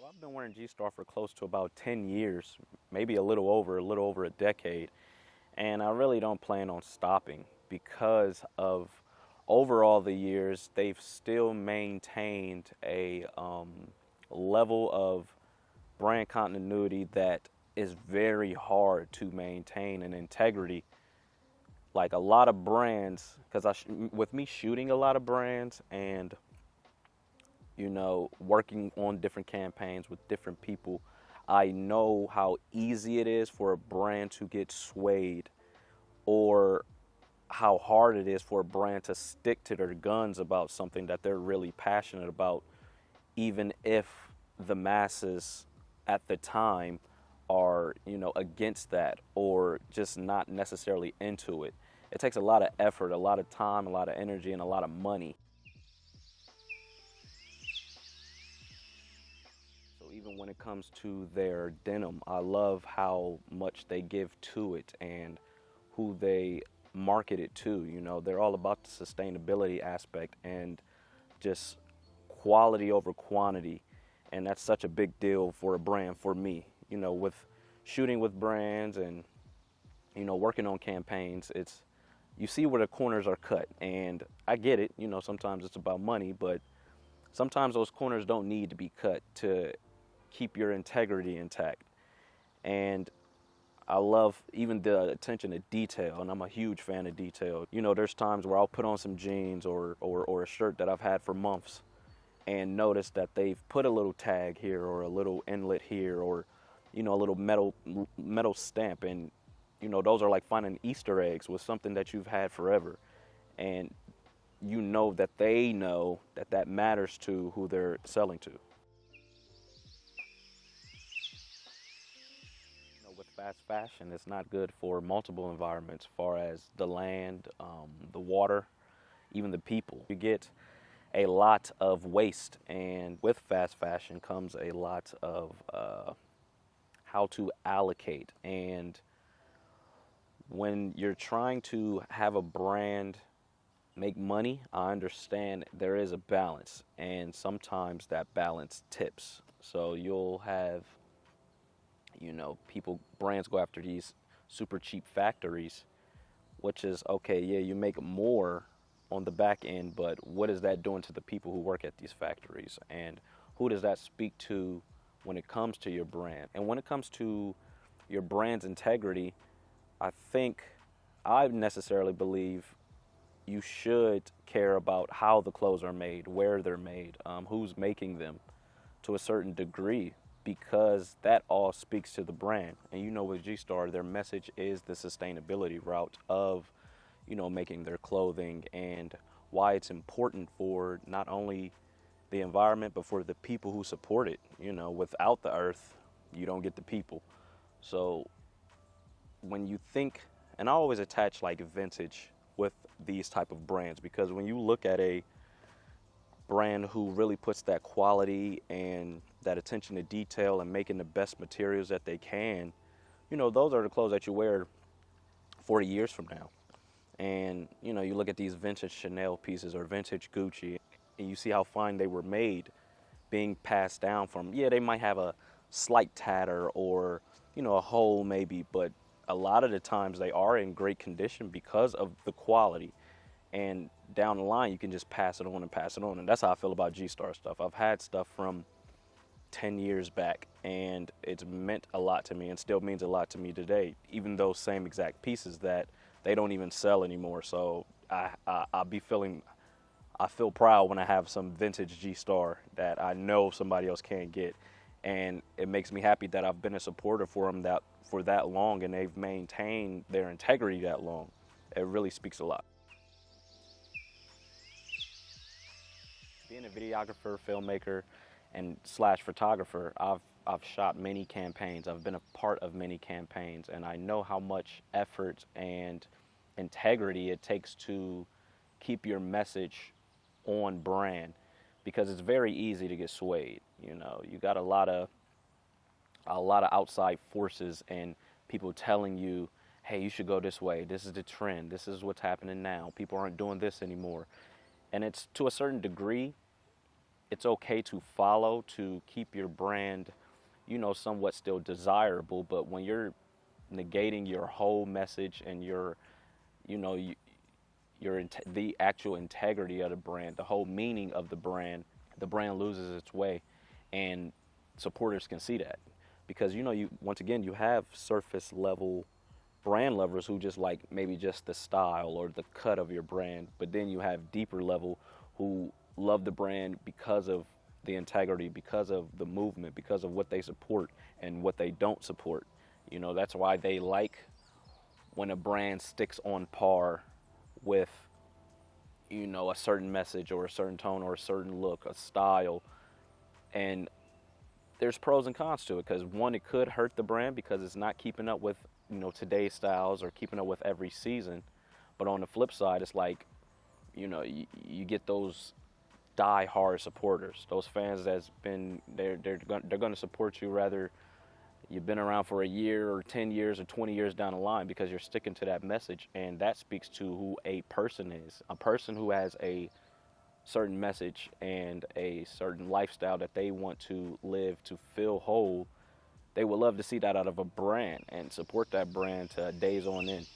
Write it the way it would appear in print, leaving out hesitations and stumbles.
I've been wearing G-Starraw for close to about 10 years, maybe a little over a decade, and I really don't plan on stopping because of overall the years they've still maintained a level of brand continuity that is very hard to maintain, and integrity. Like a lot of brands, because with me shooting a lot of brands and working on different campaigns with different people, I know how easy it is for a brand to get swayed, or how hard it is for a brand to stick to their guns about something that they're really passionate about, even if the masses at the time are, against that or just not necessarily into it. It takes a lot of effort, a lot of time, a lot of energy, and a lot of money. So even when it comes to their denim, I love how much they give to it and who they market it to. They're all about the sustainability aspect and just quality over quantity. And that's such a big deal for a brand for me. With shooting with brands and, working on campaigns, you see where the corners are cut. And I get it, sometimes it's about money, but sometimes those corners don't need to be cut to keep your integrity intact. And I love even the attention to detail, and I'm a huge fan of detail. There's times where I'll put on some jeans or a shirt that I've had for months and notice that they've put a little tag here or a little inlet here, or a little metal stamp, and those are like finding Easter eggs with something that you've had forever. And that they know that matters to who they're selling to. With fast fashion, it's not good for multiple environments, as far as the land, the water, even the people. You get a lot of waste, and with fast fashion comes a lot of how to allocate. And when you're trying to have a brand make money, I understand there is a balance, and sometimes that balance tips. So you'll have brands go after these super cheap factories, which is okay, yeah, you make more on the back end, but what is that doing to the people who work at these factories? And who does that speak to when it comes to your brand? And when it comes to your brand's integrity, I necessarily believe you should care about how the clothes are made, where they're made, who's making them, to a certain degree, because that all speaks to the brand. And with G-Starraw, their message is the sustainability route of, making their clothing, and why it's important for not only the environment, but for the people who support it. Without the earth, you don't get the people. So when you think, and I always attach like vintage with these type of brands, because when you look at a brand who really puts that quality and that attention to detail and making the best materials that they can, those are the clothes that you wear 40 years from now. And you look at these vintage Chanel pieces or vintage Gucci, and you see how fine they were made, being passed down from, yeah, they might have a slight tatter or a hole maybe, but a lot of the times they are in great condition because of the quality. And down the line, you can just pass it on and pass it on. And that's how I feel about G-Starraw stuff. I've had stuff from 10 years back, and it's meant a lot to me and still means a lot to me today, even those same exact pieces that they don't even sell anymore. So I feel proud when I have some vintage G-Starraw that I know somebody else can't get. And it makes me happy that I've been a supporter for them for that long, and they've maintained their integrity that long. It really speaks a lot. Being a videographer, filmmaker, and slash photographer, I've shot many campaigns. I've been a part of many campaigns, and I know how much effort and integrity it takes to keep your message on brand, because it's very easy to get swayed. You got a lot of outside forces and people telling you, hey, you should go this way. This is the trend. This is what's happening now. People aren't doing this anymore. And it's, to a certain degree, it's okay to follow to keep your brand, somewhat still desirable. But when you're negating your whole message and you know, you, the actual integrity of the brand, the whole meaning of the brand loses its way, and supporters can see that because you once again you have surface level brand lovers who just like maybe just the style or the cut of your brand, but then you have deeper level who love the brand because of the integrity, because of the movement, because of what they support and what they don't support. That's why they like when a brand sticks on par with a certain message or a certain tone or a certain look, a style. And there's pros and cons to it because one, it could hurt the brand because it's not keeping up with today's styles or keeping up with every season. But on the flip side, it's like you get those die-hard supporters, those fans that's been they're going to support you rather you've been around for a year or 10 years or 20 years down the line because you're sticking to that message. And that speaks to who a person is. A person who has a certain message and a certain lifestyle that they want to live to feel whole, they would love to see that out of a brand and support that brand to days on end.